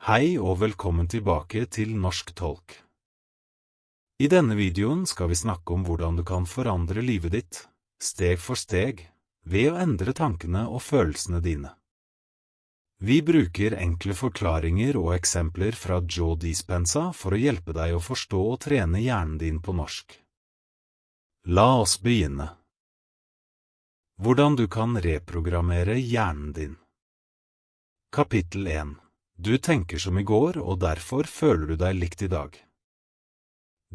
Hei og velkommen tilbake til Norsk Tolk. I denne videoen skal vi snakke om hvordan du kan forandre livet ditt, steg for steg, ved å endre tankene og følelsene dine. Vi bruker enkle forklaringer og eksempler fra Joe Dispenza for å hjelpe deg å forstå og trene hjernen din på norsk. La oss begynne. Hvordan du kan reprogrammere hjernen din. Kapittel 1. Du tenker som i går, og derfor føler du deg likt i dag.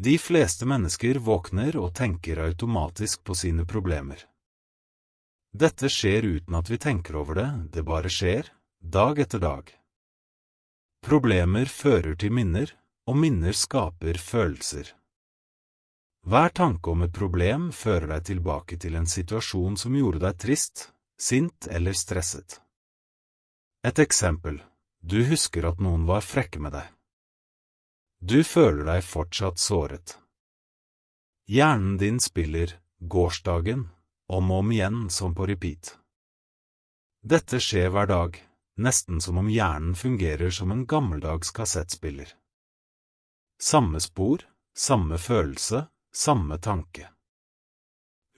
De fleste mennesker våkner og tenker automatisk på sine problemer. Dette skjer uten at vi tenker over det, det bare skjer, dag etter dag. Problemer fører til minner, og minner skaper følelser. Hver tanke om et problem fører deg tilbake til en situasjon som gjorde deg trist, sint eller stresset. Et eksempel. Du husker at noen var frekke med deg. Du føler deg fortsatt såret. Hjernen din spiller gårsdagen om og om igjen som på repeat. Dette skjer hver dag, nesten som om hjernen fungerer som en gammeldags kassettspiller. Samme spor, samme følelse, samme tanke.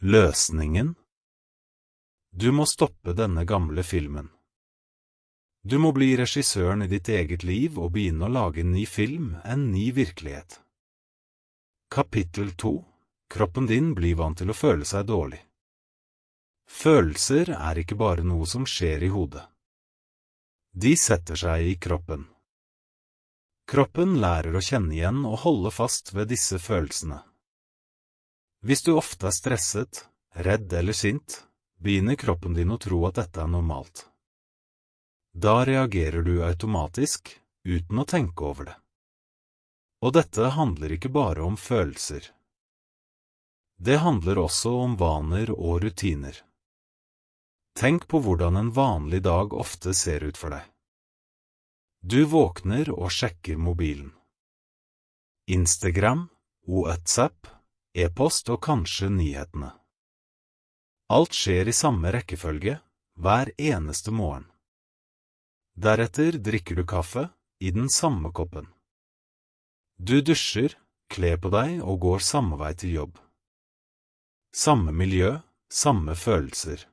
Løsningen? Du må stoppe denne gamle filmen. Du må bli regissøren i ditt eget liv og begynne å lage en ny film, en ny virkelighet. Kapittel 2. Kroppen din blir vant til å føle seg dårlig. Følelser er ikke bare noe som skjer i hodet. De setter seg i kroppen. Kroppen lærer å kjenne igjen og holde fast ved disse følelsene. Hvis du ofte er stresset, redd eller sint, begynner kroppen din å tro at dette er normalt. Da reagerer du automatisk, uten å tenke over det. Og dette handler ikke bare om følelser. Det handler også om vaner og rutiner. Tenk på hvordan en vanlig dag ofte ser ut for deg. Du våkner og sjekker mobilen. Instagram, WhatsApp, e-post og kanskje nyhetene. Alt skjer i samme rekkefølge, hver eneste morgen. Deretter drikker du kaffe, i den samme koppen. Du dusjer, kler på deg og går samme vei til jobb. Samme miljø, samme følelser.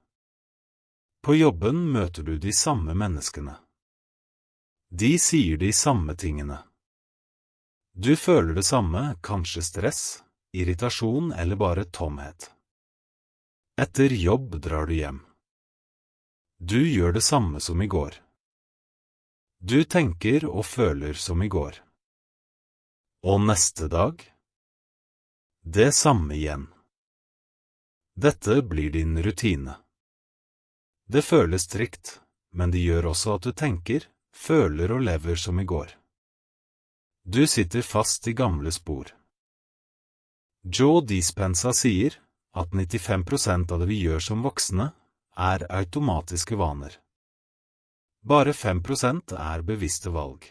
På jobben møter du de samme menneskene. De sier de samme tingene. Du føler det samme, kanskje stress, irritasjon eller bare tomhet. Etter jobb drar du hjem. Du gjør det samme som i går. Du tenker og føler som i går. Og neste dag? Det samme igjen. Dette blir din rutine. Det føles trygt, men det gjør også at du tenker, føler og lever som i går. Du sitter fast i gamle spor. Joe Dispenza sier at 95% av det vi gjør som voksne, er automatiske vaner. Bare 5% er bevisste valg.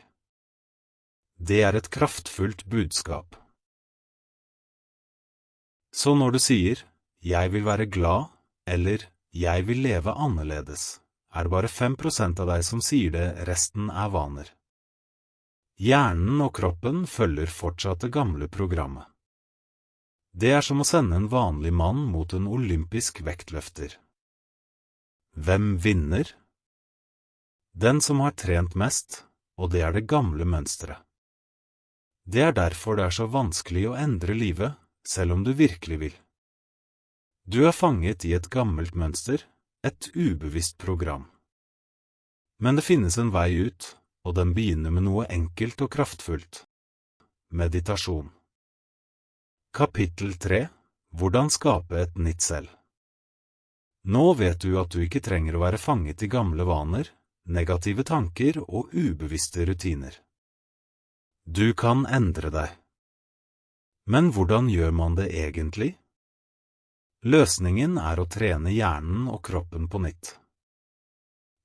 Det er et kraftfullt budskap. Så når du sier, jeg vil være glad, eller jeg vil leve annerledes, er det bare 5% av deg som sier det, resten er vaner. Hjernen og kroppen følger fortsatt det gamle programmet. Det er som å sende en vanlig mann mot en olympisk vektløfter. Hvem vinner? Den som har trent mest, og det er det gamle mønsteret. Det er derfor det er så vanskelig å endre livet, selv om du virkelig vil. Du er fanget i et gammelt mønster, et ubevisst program. Men det finnes en vei ut, og den begynner med noe enkelt og kraftfullt. Meditasjon. Kapittel 3. Hvordan skape et nytt selv. Nå vet du at du ikke trenger å være fanget i gamle vaner, negative tanker og ubevisste rutiner. Du kan endre deg. Men hvordan gjør man det egentlig? Løsningen er å trene hjernen og kroppen på nytt.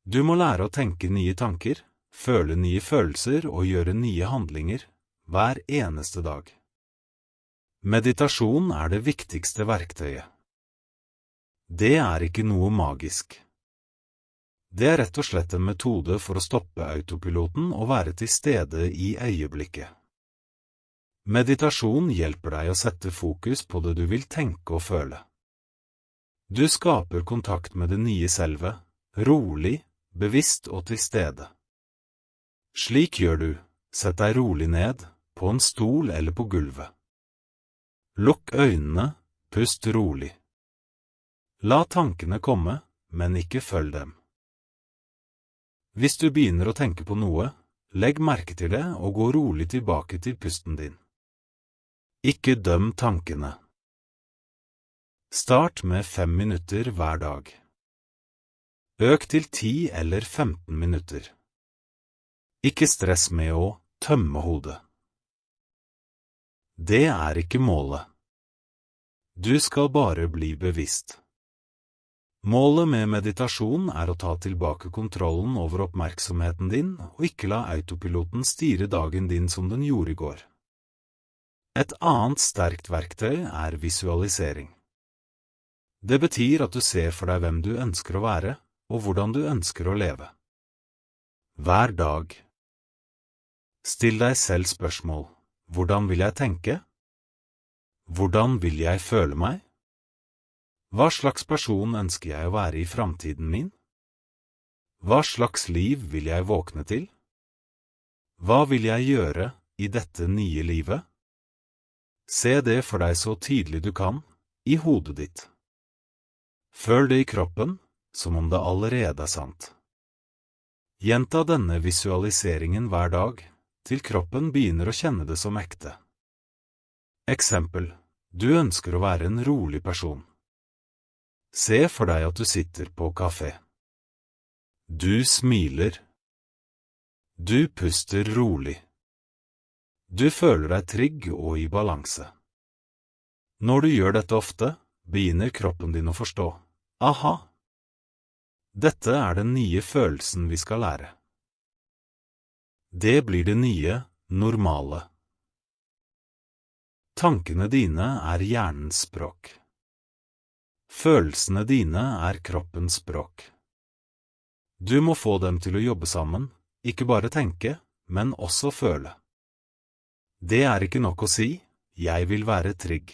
Du må lære å tenke nye tanker, føle nye følelser og gjøre nye handlinger, hver eneste dag. Meditasjon er det viktigste verktøyet. Det er ikke noe magisk. Det er rett og slett en metode for å stoppe autopiloten og være til stede i øyeblikket. Meditasjon hjelper deg å sette fokus på det du vil tenke og føle. Du skaper kontakt med det nye selvet, rolig, bevisst og til stede. Slik gjør du, sett deg rolig ned, på en stol eller på gulvet. Lukk øynene, pust rolig. La tankene komme, men ikke følg dem. Hvis du begynner å tenke på noe, legg merke til det og gå rolig tilbake til pusten din. Ikke døm tankene. Start med 5 minutter hver dag. Øk til 10 eller 15 minutter. Ikke stress med å tømme hodet. Det er ikke målet. Du skal bare bli bevisst. Målet med meditasjon er å ta tilbake kontrollen over oppmerksomheten din og ikke la autopiloten styre dagen din som den gjorde i går. Et annet sterkt verktøy er visualisering. Det betyr at du ser for deg hvem du ønsker å være, og hvordan du ønsker å leve. Hver dag. Still deg selv spørsmål. Hvordan vil jeg tenke? Hvordan vil jeg føle meg? Hva slags person ønsker jeg å være i framtiden min? Hva slags liv vil jeg våkne til? Hva vil jeg gjøre i dette nye livet? Se det for deg så tydelig du kan, i hodet ditt. Føl det i kroppen, som om det allerede er sant. Gjenta denne visualiseringen hver dag, til kroppen begynner å kjenne det som ekte. Eksempel, du ønsker å være en rolig person. Se for deg at du sitter på kafé. Du smiler. Du puster rolig. Du føler deg trygg og i balanse. Når du gjør dette ofte, begynner kroppen din å forstå. Aha! Dette er den nye følelsen vi skal lære. Det blir det nye, normale. Tankene dine er hjernens språk. Følelsene dine er kroppens språk. Du må få dem til å jobbe sammen, ikke bare tenke, men også føle. Det er ikke nok å si, jeg vil være trygg.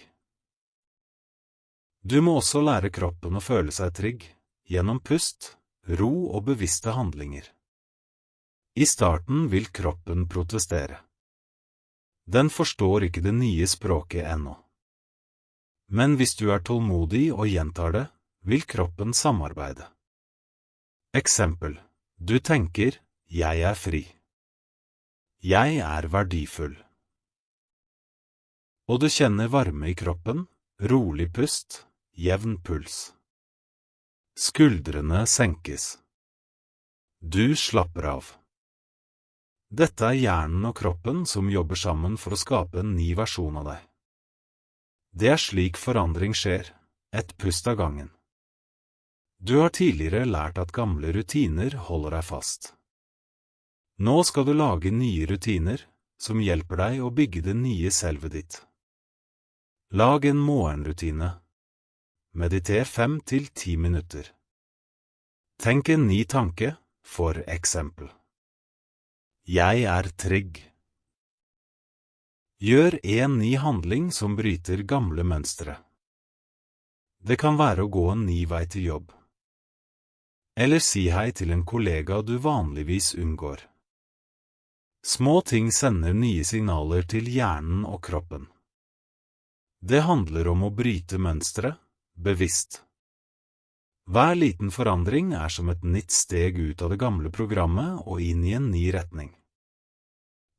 Du må også lære kroppen å føle seg trygg, gjennom pust, ro og bevisste handlinger. I starten vil kroppen protestere. Den forstår ikke det nye språket ennå. Men hvis du er tålmodig og gjentar det, vil kroppen samarbeide. Eksempel, du tenker, jeg er fri. Jeg er verdifull. Og du kjenner varme i kroppen, rolig pust, jevn puls. Skuldrene senkes. Du slapper av. Dette er hjernen og kroppen som jobber sammen for å skape en ny versjon av deg. Det er slik forandring skjer, et pust av gangen. Du har tidligere lært at gamle rutiner holder deg fast. Nå skal du lage nye rutiner, som hjelper deg å bygge det nye selvet ditt. Lag en morgenrutine. Mediter 5 til 10 minutter. Tenk en ny tanke, for eksempel. Jeg er trygg. Gjør en ny handling som bryter gamle mønstre. Det kan være å gå en ny vei til jobb. Eller si hei til en kollega du vanligvis unngår. Små ting sender nye signaler til hjernen og kroppen. Det handler om å bryte mønstre, bevisst. Hver liten forandring er som et nytt steg ut av det gamle programmet og inn i en ny retning.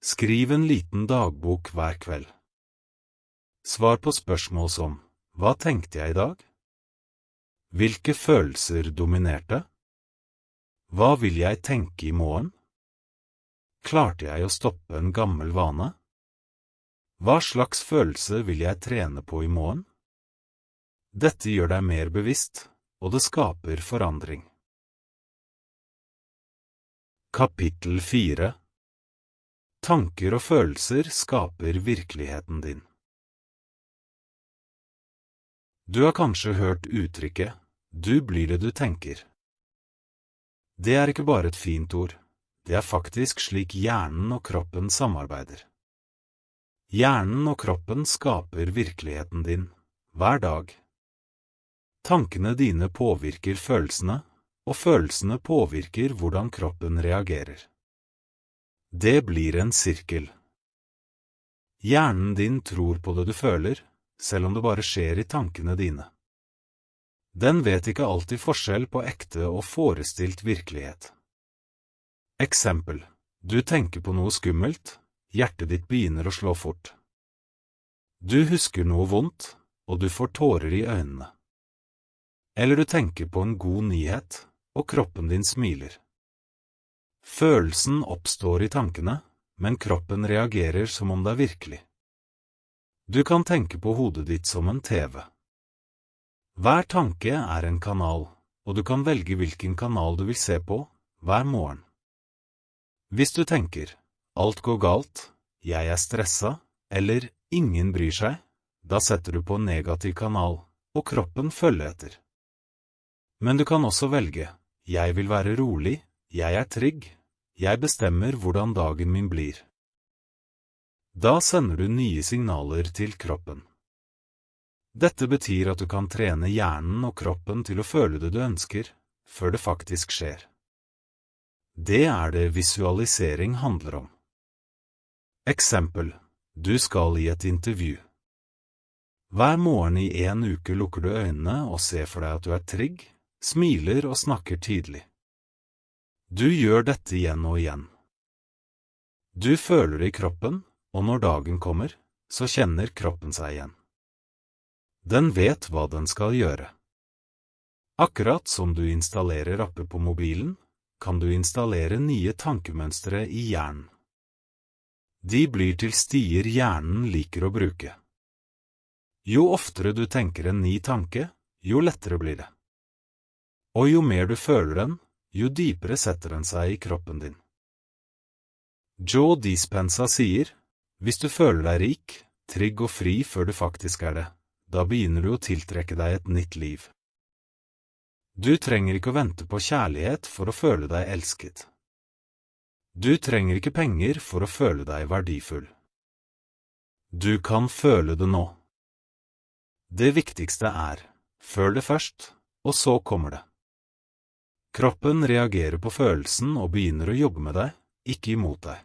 Skriv en liten dagbok hver kveld. Svar på spørsmål som, hva tenkte jeg i dag? Hvilke følelser dominerte? Hva vil jeg tenke i morgen? Klarte jeg å stoppe en gammel vane? Hva slags følelse vil jeg trene på i morgen? Dette gjør deg mer bevisst, og det skaper forandring. Kapittel 4. Tanker og følelser skaper virkeligheten din. Du har kanskje hørt uttrykket, du blir det du tenker. Det er ikke bare et fint ord, det er faktisk slik hjernen og kroppen samarbeider. Hjernen og kroppen skaper virkeligheten din, hver dag. Tankene dine påvirker følelsene, og følelsene påvirker hvordan kroppen reagerer. Det blir en sirkel. Hjernen din tror på det du føler, selv om det bare skjer i tankene dine. Den vet ikke alltid forskjell på ekte og forestilt virkelighet. Eksempel: du tenker på noe skummelt, hjertet ditt begynner å slå fort. Du husker noe vondt, og du får tårer i øynene. Eller du tenker på en god nyhet, og kroppen din smiler. Følelsen oppstår i tankene, men kroppen reagerer som om det er virkelig. Du kan tenke på hodet ditt som en TV. Hver tanke er en kanal, og du kan velge hvilken kanal du vil se på, hver morgen. Hvis du tenker, alt går galt, jeg er stressa, eller ingen bryr seg, da setter du på en negativ kanal, og kroppen følger etter. Men du kan også velge, jeg vil være rolig, jeg er trygg, jeg bestemmer hvordan dagen min blir. Da sender du nye signaler til kroppen. Dette betyr at du kan trene hjernen og kroppen til å føle det du ønsker, før det faktisk skjer. Det er det visualisering handler om. Eksempel: du skal i et intervju. Hver morgen i en uke lukker du øynene og ser for deg at du er trygg, smiler og snakker tydelig. Du gjør dette igjen og igjen. Du føler det i kroppen, og når dagen kommer, så kjenner kroppen seg igjen. Den vet hva den skal gjøre. Akkurat som du installerer apper på mobilen, kan du installere nye tankemønstre i hjernen. De blir til stier hjernen liker å bruke. Jo oftere du tenker en ny tanke, jo lettere blir det. Og jo mer du føler den, jo dypere setter den seg i kroppen din. Joe Dispenza sier, hvis du føler deg rik, trygg og fri før du faktisk er det, da begynner du å tiltrekke deg et nytt liv. Du trenger ikke å vente på kjærlighet for å føle deg elsket. Du trenger ikke penger for å føle deg verdifull. Du kan føle det nå. Det viktigste er, føl det først, og så kommer det. Kroppen reagerer på følelsen og begynner å jobbe med deg, ikke imot deg.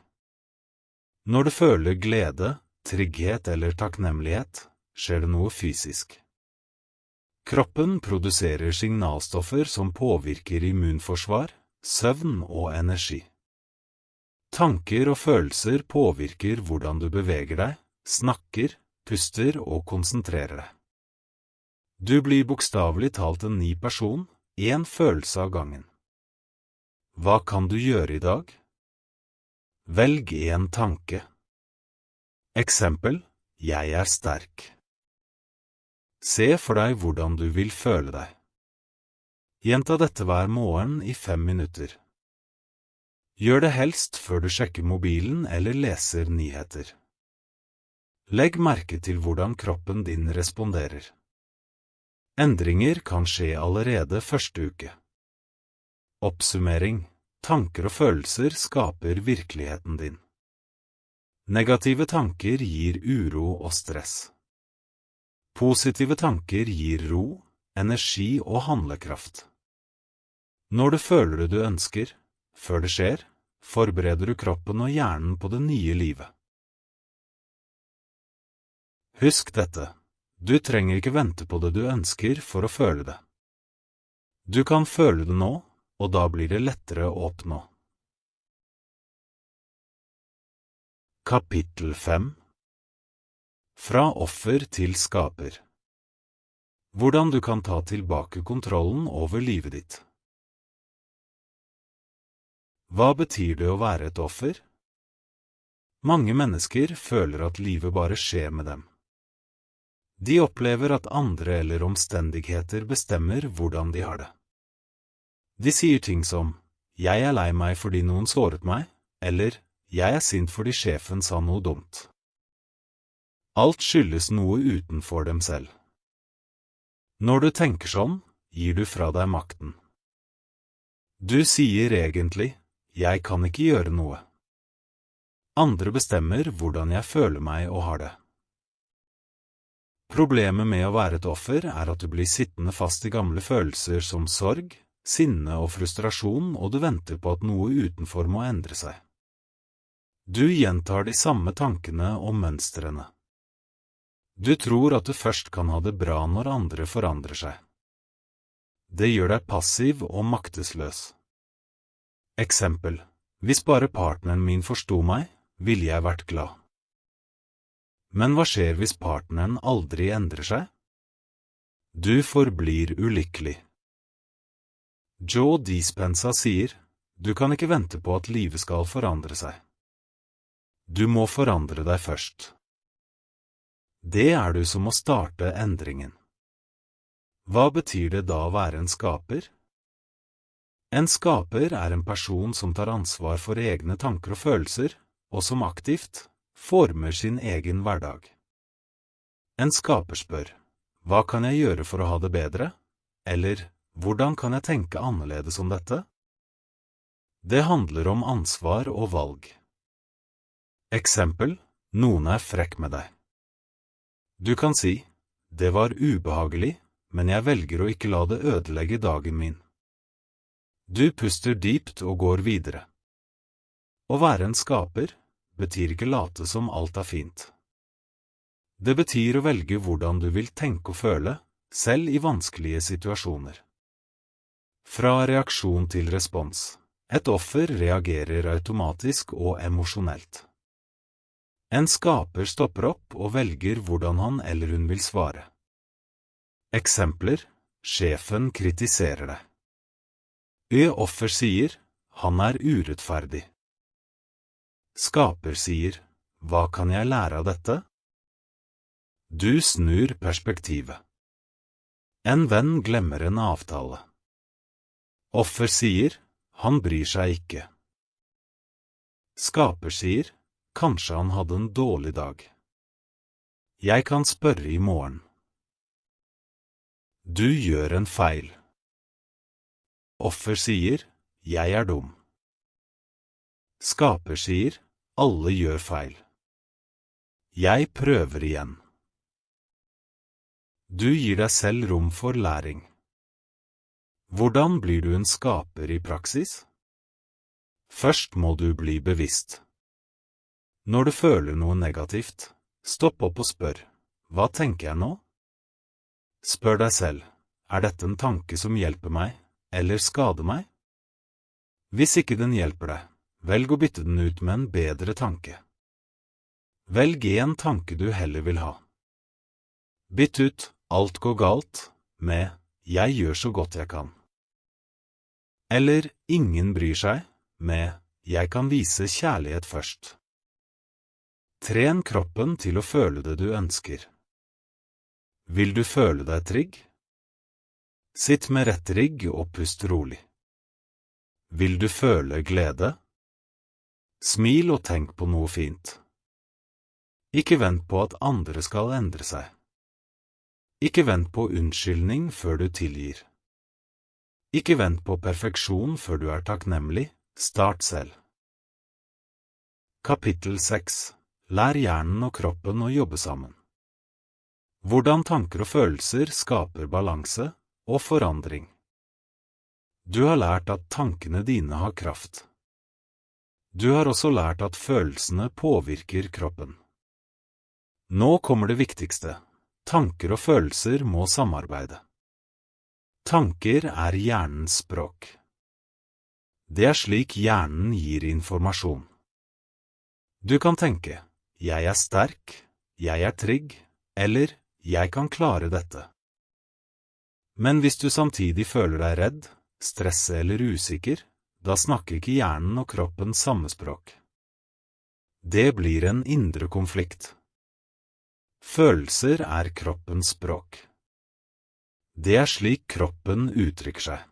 Når du føler glede, trygghet eller takknemlighet, skjer det noe fysisk. Kroppen produserer signalstoffer som påvirker immunforsvar, søvn og energi. Tanker og følelser påvirker hvordan du beveger deg, snakker, puster og konsentrerer deg. Du blir bokstavelig talt en ny person, en følelse av gangen. Hva kan du gjøre i dag? Velg en tanke. Eksempel: jeg er sterk. Se for deg hvordan du vil føle deg. Gjenta dette hver morgen i 5 minutter. Gjør det helst før du sjekker mobilen eller leser nyheter. Legg merke til hvordan kroppen din responderer. Endringer kan skje allerede første uke. Oppsummering: tanker og følelser skaper virkeligheten din. Negative tanker gir uro og stress. Positive tanker gir ro, energi og handlekraft. Når du føler det du ønsker, før det skjer, forbereder du kroppen og hjernen på det nye livet. Husk dette. Du trenger ikke vente på det du ønsker for å føle det. Du kan føle det nå, og da blir det lettere å oppnå. Kapittel 5. Fra offer til skaper. Hvordan du kan ta tilbake kontrollen over livet ditt. Hva betyr det å være et offer? Mange mennesker føler at livet bare skjer med dem. De opplever at andre eller omstendigheter bestemmer hvordan de har det. De sier ting som, jeg er lei meg fordi noen såret meg, eller, jeg er sint fordi sjefen sa noe dumt. Alt skyldes noe utenfor dem selv. Når du tenker sånn, gir du fra deg makten. Du sier egentlig, jeg kan ikke gjøre noe. Andre bestemmer hvordan jeg føler meg og har det. Problemet med å være et offer er at du blir sittende fast i gamle følelser som sorg, sinne og frustrasjon, og du venter på at noe utenfor må endre seg. Du gjentar de samme tankene og mønstrene. Du tror at du først kan ha det bra når andre forandrer seg. Det gjør deg passiv og maktesløs. Eksempel: hvis bare partneren min forsto meg, ville jeg vært glad. Men hva skjer hvis partneren aldri endrer seg? Du forblir ulykkelig. Joe Dispenza sier, du kan ikke vente på at livet skal forandre seg. Du må forandre deg først. Det er du som må starte endringen. Hva betyr det da å være en skaper? En skaper er en person som tar ansvar for egne tanker og følelser, og som aktivt former sin egen hverdag. En skaper spør, hva kan jeg gjøre for å ha det bedre? Eller, hvordan kan jeg tenke annerledes om dette? Det handler om ansvar og valg. Eksempel: noen er frekk med deg. Du kan si, det var ubehagelig, men jeg velger å ikke la det ødelegge dagen min. Du puster dypt og går videre. Å være en skaper betyr ikke late som alt er fint. Det betyr å velge hvordan du vil tenke og føle, selv i vanskelige situasjoner. Fra reaksjon til respons. Et offer reagerer automatisk og emosjonelt. En skaper stopper opp og velger hvordan han eller hun vil svare. Eksempler: sjefen kritiserer deg. Offer sier, han er urettferdig. Skaper sier, hva kan jeg lære av dette? Du snur perspektivet. En venn glemmer en avtale. Offer sier, han bryr seg ikke. Skaper sier, kanskje han hadde en dårlig dag. Jeg kan spørre i morgen. Du gjør en feil. Offer sier, jeg er dum. Skaper sier, alle gjør feil. Jeg prøver igjen. Du gir deg selv rom for læring. Hvordan blir du en skaper i praksis? Først må du bli bevisst. Når du føler noe negativt, stopp opp og spør, hva tenker jeg nå? Spør deg selv, er dette en tanke som hjelper meg, eller skader meg? Hvis ikke den hjelper deg, velg å bytte den ut med en bedre tanke. Velg en tanke du heller vil ha. Bytt ut alt går galt med jeg gjør så godt jeg kan. Eller ingen bryr seg med jeg kan vise kjærlighet først. Tren kroppen til å føle det du ønsker. Vil du føle deg trygg? Sitt med rett rygg og pust rolig. Vil du føle glede? Smil og tenk på noe fint. Ikke vent på at andre skal endre seg. Ikke vent på unnskyldning før du tilgir. Ikke vent på perfeksjon før du er takknemlig, start selv. Kapittel 6. Lær hjernen og kroppen å jobbe sammen. Hvordan tanker og følelser skaper balanse og forandring. Du har lært at tankene dine har kraft. Du har også lært at følelsene påvirker kroppen. Nå kommer det viktigste. Tanker og følelser må samarbeide. Tanker er hjernens språk. Det er slik hjernen gir informasjon. Du kan tenke, jeg er sterk, jeg er trygg, eller jeg kan klare dette. Men hvis du samtidig føler deg redd, stresset eller usikker, da snakker ikke hjernen og kroppen samme språk. Det blir en indre konflikt. Følelser er kroppens språk. Det er slik kroppen uttrykker seg.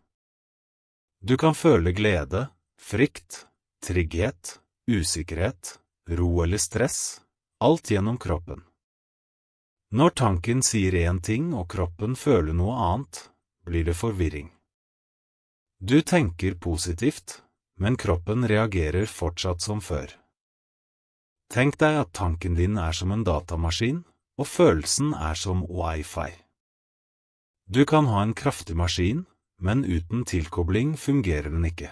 Du kan føle glede, frykt, trygghet, usikkerhet, ro eller stress, alt gjennom kroppen. Når tanken sier en ting og kroppen føler noe annet, blir det forvirring. Du tenker positivt, men kroppen reagerer fortsatt som før. Tenk deg at tanken din som en datamaskin, og følelsen som wifi. Du kan ha en kraftig maskin, men uten tilkobling fungerer den ikke.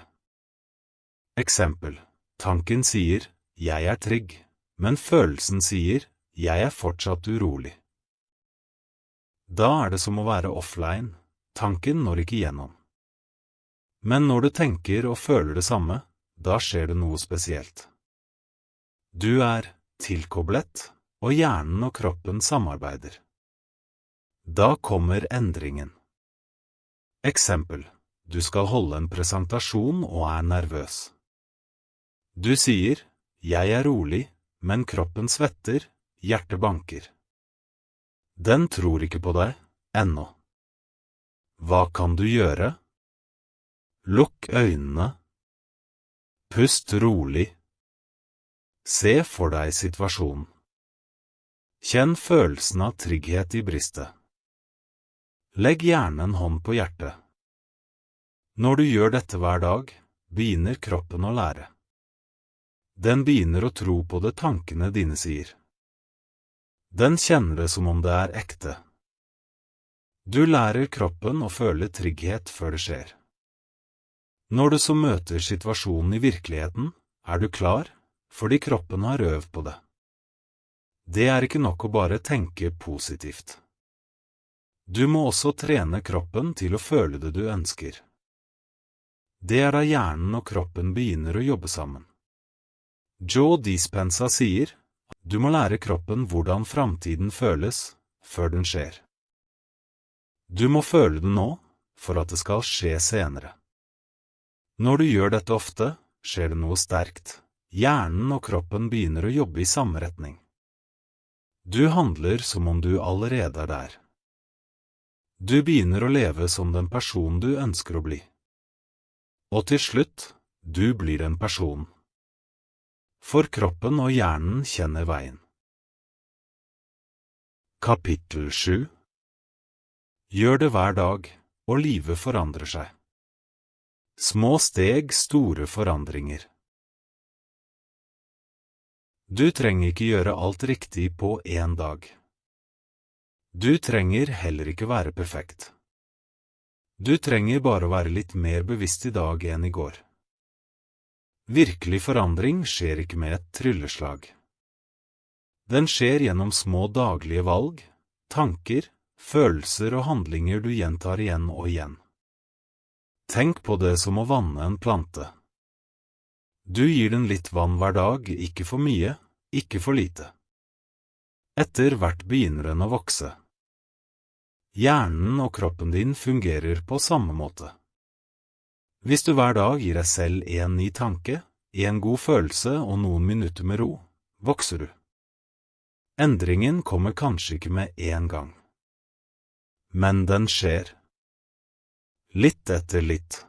Eksempel. Tanken sier, jeg trygg, men følelsen sier, jeg fortsatt urolig. Da det som å være offline, tanken når ikke gjennom. Men når du tenker og føler det samme, da skjer det noe spesielt. Du tilkoblet, og hjernen og kroppen samarbeider. Da kommer endringen. Eksempel. Du skal holde en presentasjon og nervøs. Du sier, jeg rolig, men kroppen svetter, hjertet banker. Den tror ikke på deg, ennå. Hva kan du gjøre? Lukk øynene. Pust rolig. Se for deg situasjonen. Kjenn følelsen av trygghet i brystet. Legg gjerne en hånd på hjertet. Når du gjør dette hver dag, begynner kroppen å lære. Den begynner å tro på det tankene dine sier. Den kjenner det som om det ekte. Du lærer kroppen å føle trygghet før det skjer. Når du så møter situasjonen i virkeligheten, du klar, fordi kroppen har øvd på det. Det ikke nok å bare tenke positivt. Du må også trene kroppen til å føle det du ønsker. Det da hjernen og kroppen begynner å jobbe sammen. Joe Dispenza sier, du må lære kroppen hvordan framtiden føles, før den skjer. Du må føle det nå, for at det skal skje senere. Når du gjør dette ofte, skjer det noe sterkt. Hjernen og kroppen begynner å jobbe i samme retning. Du handler som om du allerede der. Du begynner å leve som den personen du ønsker å bli. Og til slutt, du blir en person. For kroppen og hjernen kjenner veien. Kapittel 7. Gjør det hver dag, og livet forandrer seg. Små steg, store forandringer. Du trenger ikke gjøre alt riktig på en dag. Du trenger heller ikke være perfekt. Du trenger bare å være litt mer bevisst i dag enn i går. Virkelig forandring skjer ikke med et trylleslag. Den skjer gjennom små daglige valg, tanker, følelser og handlinger du gjentar igjen og igjen. Tenk på det som å vanne en plante. Du gir den litt vann hver dag, ikke for mye, ikke for lite. Etter hvert begynner den å vokse. Hjernen og kroppen din fungerer på samme måte. Hvis du hver dag gir deg selv en ny tanke, en god følelse og noen minutter med ro, vokser du. Endringen kommer kanskje ikke med en gang. Men den skjer. Litt etter litt.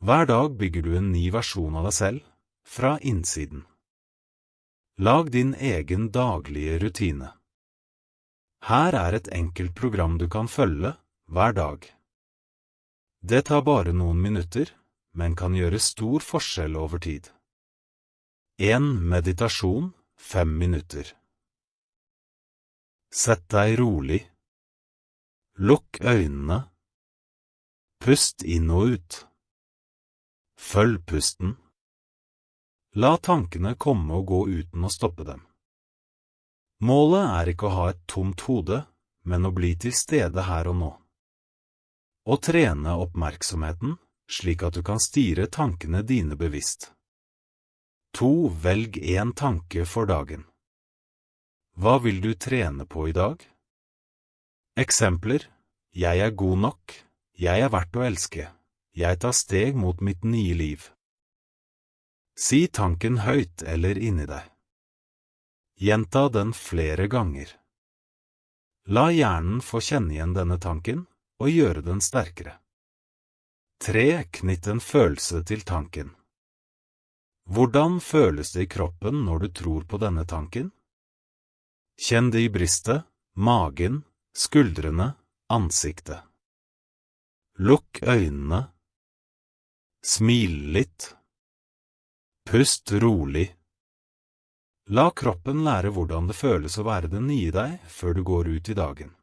Hver dag bygger du en ny versjon av deg selv, fra innsiden. Lag din egen daglige rutine. Her et enkelt program du kan følge, hver dag. Det tar bare noen minutter, men kan gjøre stor forskjell over tid. 1. Meditasjon, 5 minutter. Sett deg rolig. Lukk øynene. Pust inn og ut. Følg pusten. La tankene komme og gå uten å stoppe dem. Målet ikke å ha et tomt hode, men å bli til stede her og nå. Og trene oppmerksomheten, slik at du kan styre tankene dine bevisst. 2. Velg en tanke for dagen. Hva vil du trene på i dag? Eksempler: Jeg god nok. Jeg verdt å elske. Jeg tar steg mot mitt nye liv. Si tanken høyt eller inni deg. Gjenta den flere ganger. La hjernen få kjenne igjen denne tanken, og gjøre den sterkere. 3. Knytt en følelse til tanken. Hvordan føles det i kroppen når du tror på denne tanken? Kjenn det i brystet, magen, skuldrene, ansiktet. Lukk øynene, Smil litt. Pust rolig. La kroppen lære hvordan det føles å være den nye deg før du går ut i dagen.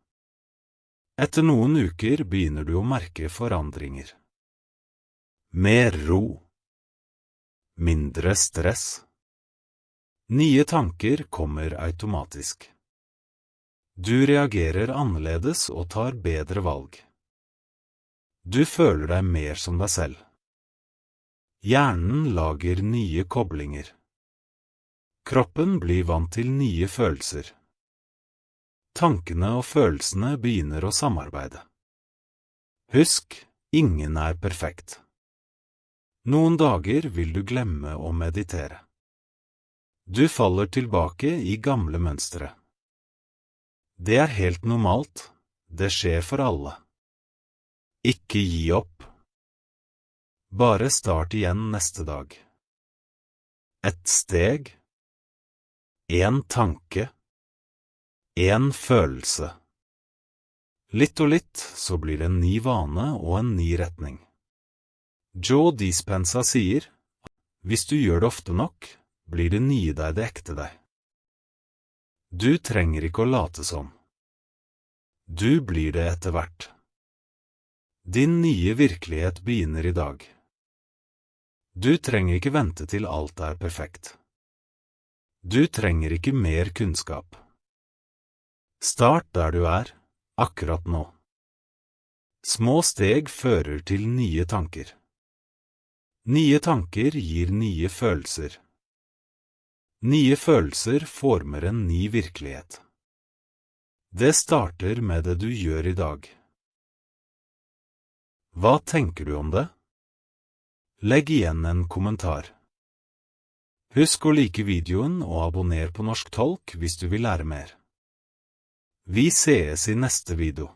Etter noen uker begynner du å merke forandringer. Mer ro. Mindre stress. Nye tanker kommer automatisk. Du reagerer annerledes og tar bedre valg. Du føler deg mer som deg selv. Hjernen lager nye koblinger. Kroppen blir vant til nye følelser. Tankene og følelsene begynner å samarbeide. Husk, ingen er perfekt. Noen dager vil du glemme å meditere. Du faller tilbake i gamle mønstre. Det er helt normalt, det skjer for alle. Ikke gi opp. Bare start igjen neste dag. Et steg. En tanke. En følelse. Litt og litt, så blir det en ny vane og en ny retning. Joe Dispenza sier, hvis du gjør det ofte nok, blir det nye deg det ekte deg. Du trenger ikke å late som. Du blir det etter hvert. Din nye virkelighet begynner i dag. Du trenger ikke vente til alt er perfekt. Du trenger ikke mer kunnskap. Start der du er, akkurat nå. Små steg fører til nye tanker. Nye tanker gir nye følelser. Nye følelser former en ny virkelighet. Det starter med det du gjør i dag. Hva tenker du om det? Legg igjen en kommentar. Husk å like videoen og abonner på Norsk Tolk hvis du vil lære mer. Vi sees i neste video.